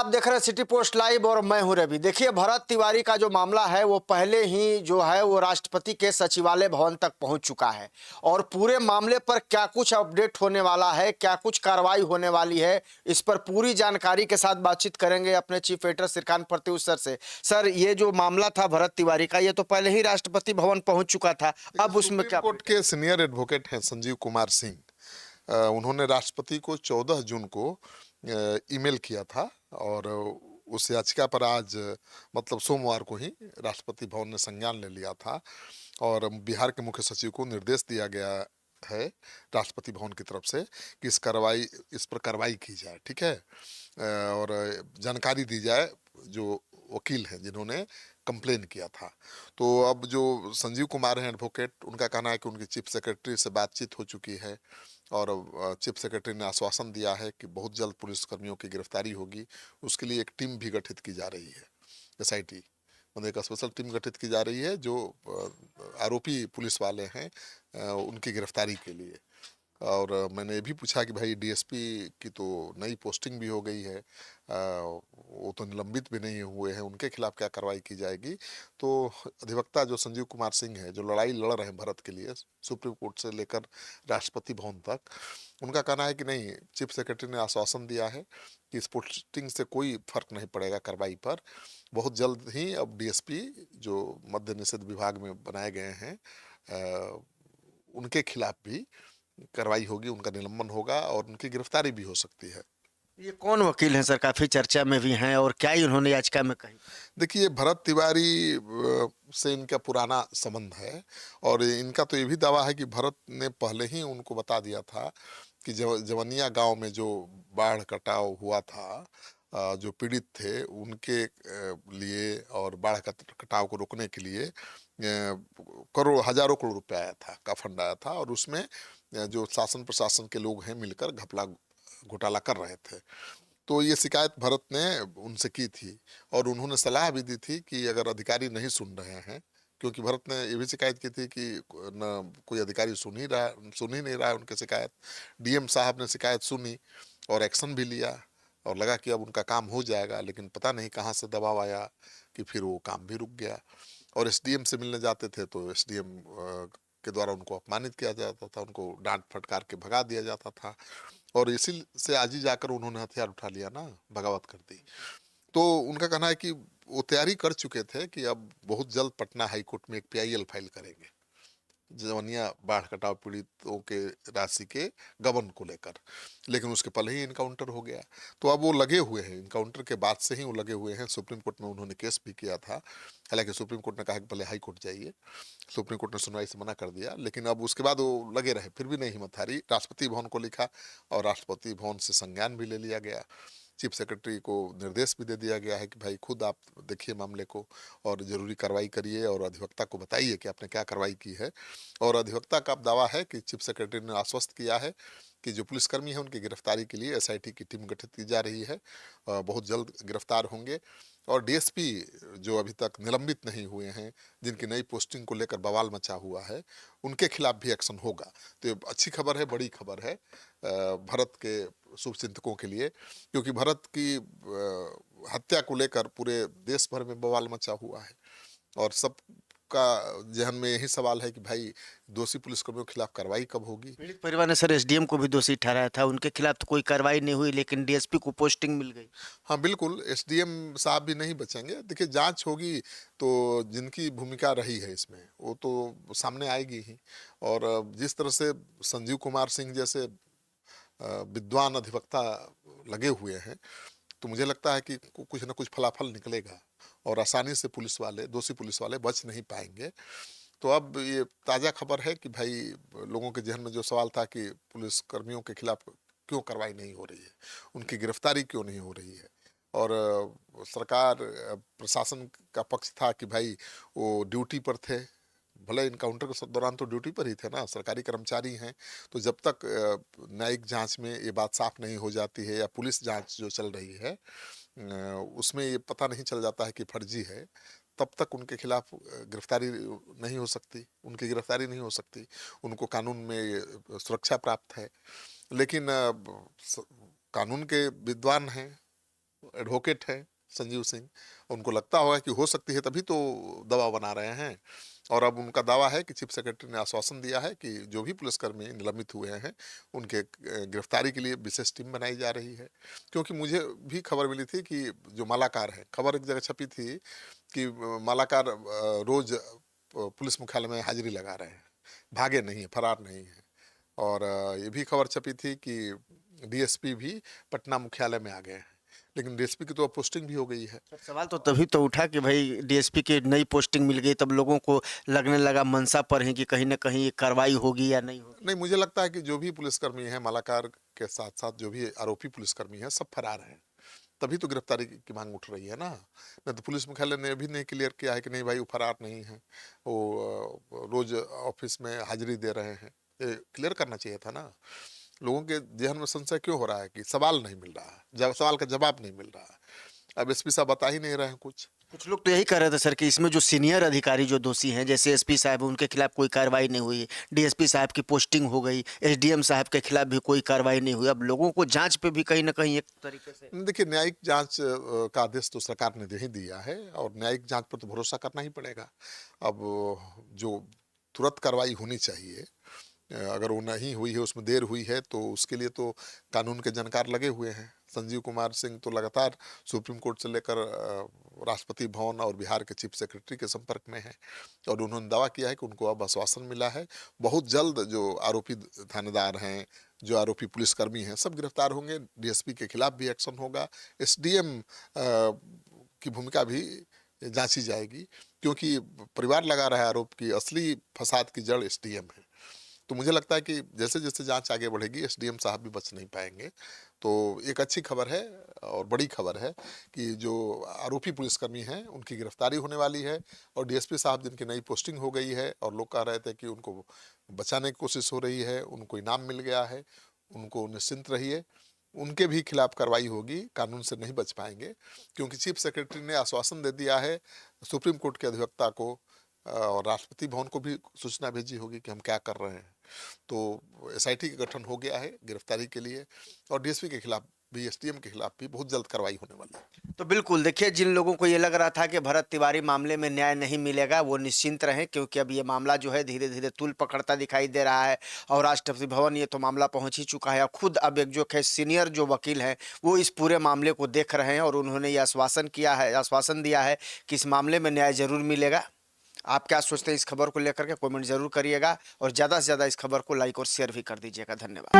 आप देख रहे हैं सिटी पोस्ट लाइव और मैं हूं रवि। देखिए, भरत तिवारी का जो मामला है वो पहले ही जो है वो राष्ट्रपति के सचिवालय भवन तक पहुंच चुका है और पूरे मामले पर क्या कुछ अपडेट होने वाला है, क्या कुछ कार्रवाई होने वाली है, इस पर पूरी जानकारी के साथ बातचीत करेंगे अपने chief editor Shrikant Pratyush sir से। सर, ये जो मामला था भरत तिवारी का, ये तो पहले ही राष्ट्रपति भवन पहुंच चुका था, अब उसमें सुप्रीम क्या? कोर्ट के सीनियर एडवोकेट हैं संजीव कुमार सिंह। उन्होंने राष्ट्रपति को 14 जून को ईमेल किया था और उस याचिका पर आज मतलब सोमवार को ही राष्ट्रपति भवन ने संज्ञान ले लिया था और बिहार के मुख्य सचिव को निर्देश दिया गया है राष्ट्रपति भवन की तरफ से कि इस पर कार्रवाई की जाए। ठीक है, और जानकारी दी जाए जो वकील हैं जिन्होंने कंप्लेन किया था। तो अब जो संजीव कुमार हैं एडवोकेट, उनका कहना है कि उनकी चीफ सेक्रेटरी से बातचीत हो चुकी है और चीफ सेक्रेटरी ने आश्वासन दिया है कि बहुत जल्द पुलिसकर्मियों की गिरफ्तारी होगी। उसके लिए एक टीम भी गठित की जा रही है, एसआईटी मतलब एक स्पेशल टीम गठित की जा रही है जो आरोपी पुलिस वाले हैं उनकी गिरफ्तारी के लिए। और मैंने ये भी पूछा कि भाई डीएसपी की तो नई पोस्टिंग भी हो गई है, वो तो निलंबित भी नहीं हुए हैं, उनके खिलाफ क्या कार्रवाई की जाएगी? तो अधिवक्ता जो संजीव कुमार सिंह है, जो लड़ाई लड़ रहे हैं भारत के लिए सुप्रीम कोर्ट से लेकर राष्ट्रपति भवन तक, उनका कहना है कि नहीं, चीफ सेक्रेटरी ने आश्वासन दिया है कि इस पोस्टिंग से कोई फर्क नहीं पड़ेगा कार्रवाई पर। बहुत जल्द ही अब डीएसपी जो मद्य निषेध विभाग में बनाए गए हैं उनके खिलाफ भी कार्रवाई होगी, उनका निलंबन होगा और उनकी गिरफ्तारी भी हो सकती है। ये कौन वकील हैं सर? काफी चर्चा में भी हैं, और क्या ही उन्होंने याचिका में कही? देखिए, भरत तिवारी से इनका पुराना संबंध है और इनका तो ये भी दावा है कि भरत ने पहले ही उनको बता दिया था कि जवनिया गांव में जो बाढ़ कटाव हुआ था, जो पीड़ित थे उनके लिए और बाढ़ कटाव को रोकने के लिए हजारों करोड़ रुपए आया था, का फंड आया था और उसमें जो शासन प्रशासन के लोग हैं मिलकर घपला घोटाला कर रहे थे। तो ये शिकायत भरत ने उनसे की थी और उन्होंने सलाह भी दी थी कि अगर अधिकारी नहीं सुन रहे हैं, क्योंकि भरत ने ये भी शिकायत की थी कि न कोई अधिकारी सुन ही नहीं रहा है उनकी शिकायत। डीएम साहब ने शिकायत सुनी और एक्शन भी लिया और लगा कि अब उनका काम हो जाएगा, लेकिन पता नहीं कहाँ से दबाव आया कि फिर वो काम भी रुक गया। और एसडीएम से मिलने जाते थे तो एसडीएम के द्वारा उनको अपमानित किया जाता था, उनको डांट फटकार के भगा दिया जाता था और इसी से आज ही जाकर उन्होंने हथियार उठा लिया ना, बगावत कर दी। तो उनका कहना है कि वो तैयारी कर चुके थे कि अब बहुत जल्द पटना हाई कोर्ट में एक पीआईएल फाइल करेंगे जवनिया बाढ़ कटाव पीड़ितों के राशि के गबन को लेकर, लेकिन उसके पहले ही इनकाउंटर हो गया। तो अब वो लगे हुए हैं, इनकाउंटर के बाद से ही वो लगे हुए हैं। सुप्रीम कोर्ट में उन्होंने केस भी किया था, हालांकि सुप्रीम कोर्ट ने कहा कि पहले हाई कोर्ट जाइए। सुप्रीम कोर्ट ने सुनवाई से मना कर दिया, लेकिन अब उसके बाद वो लगे रहे, फिर भी नहीं हिम्मत हारी। राष्ट्रपति भवन को लिखा और राष्ट्रपति भवन से संज्ञान भी ले लिया गया। चीफ सेक्रेटरी को निर्देश भी दे दिया गया है कि भाई खुद आप देखिए मामले को और ज़रूरी कार्रवाई करिए और अधिवक्ता को बताइए कि आपने क्या कार्रवाई की है। और अधिवक्ता का दावा है कि चीफ सेक्रेटरी ने आश्वस्त किया है कि जो पुलिसकर्मी है उनकी गिरफ्तारी के लिए एसआईटी की टीम गठित की जा रही है, बहुत जल्द गिरफ्तार होंगे। और डीएसपी जो अभी तक निलंबित नहीं हुए हैं, जिनकी नई पोस्टिंग को लेकर बवाल मचा हुआ है, उनके खिलाफ भी एक्शन होगा। तो ये अच्छी खबर है, बड़ी खबर है भारत के शुभचिंतकों के लिए, क्योंकि भारत की हत्या को लेकर पूरे देश भर में बवाल मचा हुआ है और सबका जहन में यही सवाल है कि भाई दोषी पुलिसकर्मियों के खिलाफ कार्रवाई कब होगी। पीड़ित परिवार ने सर एसडीएम को भी दोषी ठहराया था, उनके खिलाफ तो कोई कार्रवाई नहीं हुई, लेकिन डीएसपी को पोस्टिंग मिल गई। हाँ बिल्कुल, एसडीएम साहब भी नहीं बचेंगे। देखिए, जांच होगी तो जिनकी भूमिका रही है इसमें वो तो सामने आएगी ही। और जिस तरह से संजीव कुमार सिंह जैसे विद्वान अधिवक्ता लगे हुए हैं, तो मुझे लगता है कि कुछ ना कुछ फलाफल निकलेगा और आसानी से दोषी पुलिस वाले बच नहीं पाएंगे। तो अब ये ताज़ा खबर है कि भाई लोगों के जहन में जो सवाल था कि पुलिस कर्मियों के खिलाफ क्यों कार्रवाई नहीं हो रही है, उनकी गिरफ्तारी क्यों नहीं हो रही है, और सरकार प्रशासन का पक्ष था कि भाई वो ड्यूटी पर थे, भले इनकाउंटर के दौरान तो ड्यूटी पर ही थे ना, सरकारी कर्मचारी हैं। तो जब तक न्यायिक जांच में ये बात साफ नहीं हो जाती है या पुलिस जांच जो चल रही है उसमें ये पता नहीं चल जाता है कि फर्जी है, तब तक उनके खिलाफ गिरफ्तारी नहीं हो सकती, उनकी गिरफ्तारी नहीं हो सकती। उनको कानून में सुरक्षा प्राप्त है। लेकिन कानून के विद्वान हैं, एडवोकेट हैं संजीव सिंह, उनको लगता होगा कि हो सकती है, तभी तो दवा बना रहे हैं। और अब उनका दावा है कि चीफ सेक्रेटरी ने आश्वासन दिया है कि जो भी पुलिसकर्मी निलंबित हुए हैं उनके गिरफ्तारी के लिए विशेष टीम बनाई जा रही है। क्योंकि मुझे भी खबर मिली थी कि जो मालाकार है, खबर एक जगह छपी थी कि मालाकार रोज पुलिस मुख्यालय में हाजिरी लगा रहे हैं, भागे नहीं है, फरार नहीं है। और ये भी खबर छपी थी कि डीएसपी भी पटना मुख्यालय में आ गए हैं, लेकिन डीएसपी की तो अब पोस्टिंग भी हो गई है। सवाल तो तभी तो उठा कि भाई डीएसपी की नई पोस्टिंग मिल गई, तब लोगों को लगने लगा मनसा पर है कि कहीं ना कहीं ये कार्रवाई होगी या नहीं होगी। नहीं, मुझे लगता है कि जो भी पुलिसकर्मी हैं, मालाकार के साथ साथ जो भी आरोपी पुलिसकर्मी हैं, सब फरार हैं, तभी तो गिरफ्तारी की मांग उठ रही है ना। नहीं तो पुलिस मुख्यालय ने अभी नहीं क्लियर किया है कि नहीं भाई वो फरार नहीं है, वो रोज ऑफिस में हाजिरी दे रहे हैं। ये क्लियर करना चाहिए था ना। लोगों के जहन में संशय क्यों हो रहा है कि सवाल नहीं मिल रहा है, सवाल का जवाब नहीं मिल रहा है। अब एसपी साहब बता ही नहीं रहे हैं कुछ। कुछ लोग तो यही कह रहे थे सर कि इसमें जो सीनियर अधिकारी जो दोषी हैं, जैसे एसपी साहब, उनके खिलाफ कोई कार्रवाई नहीं हुई, डीएसपी साहब की पोस्टिंग हो गई, एसडीएम साहब के खिलाफ भी कोई कार्रवाई नहीं हुई। अब लोगों को जांच पे भी कहीं ना कहीं एक तरीके से देखिए, न्यायिक जांच का आदेश तो सरकार ने दे ही दिया है और न्यायिक जांच पर तो भरोसा करना ही पड़ेगा। अब जो तुरंत कार्रवाई होनी चाहिए, अगर वो नहीं हुई है, उसमें देर हुई है, तो उसके लिए तो कानून के जानकार लगे हुए हैं। संजीव कुमार सिंह तो लगातार सुप्रीम कोर्ट से लेकर राष्ट्रपति भवन और बिहार के चीफ सेक्रेटरी के संपर्क में हैं और उन्होंने दावा किया है कि उनको अब आश्वासन मिला है बहुत जल्द जो आरोपी थानेदार हैं, जो आरोपी पुलिसकर्मी हैं, सब गिरफ्तार होंगे। डीएसपी के खिलाफ भी एक्शन होगा, एसडीएम की भूमिका भी जांची जाएगी, क्योंकि परिवार लगा रहा है आरोप की असली फसाद की जड़ एसडीएम है। तो मुझे लगता है कि जैसे जैसे जांच आगे बढ़ेगी, एसडीएम साहब भी बच नहीं पाएंगे। तो एक अच्छी खबर है और बड़ी खबर है कि जो आरोपी पुलिसकर्मी हैं उनकी गिरफ्तारी होने वाली है और डीएसपी साहब जिनकी नई पोस्टिंग हो गई है और लोग कह रहे थे कि उनको बचाने की कोशिश हो रही है, उनको इनाम मिल गया है, उनको निश्चिंत रहिए, उनके भी खिलाफ कार्रवाई होगी, कानून से नहीं बच पाएंगे। क्योंकि चीफ सेक्रेटरी ने आश्वासन दे दिया है सुप्रीम कोर्ट के अधिवक्ता को और राष्ट्रपति भवन को भी सूचना भेजी होगी कि हम क्या कर रहे हैं। तो एसआईटी का गठन हो गया है गिरफ्तारी के लिए और डीएसपी के खिलाफ भी, एसडीएम के खिलाफ भी बहुत जल्द कार्रवाई होने वाली है। तो बिल्कुल देखिए, जिन लोगों को ये लग रहा था कि भरत तिवारी मामले में न्याय नहीं मिलेगा, वो निश्चिंत रहें, क्योंकि अब ये मामला जो है धीरे धीरे तूल पकड़ता दिखाई दे रहा है और राष्ट्रपति भवन ये तो मामला पहुंच ही चुका है। खुद अब एक जो सीनियर जो वकील हैं वो इस पूरे मामले को देख रहे हैं और उन्होंने ये आश्वासन दिया है कि इस मामले में न्याय जरूर मिलेगा। आप क्या सोचते हैं इस खबर को लेकर के? कमेंट जरूर करिएगा और ज़्यादा से ज़्यादा इस खबर को लाइक और शेयर भी कर दीजिएगा। धन्यवाद।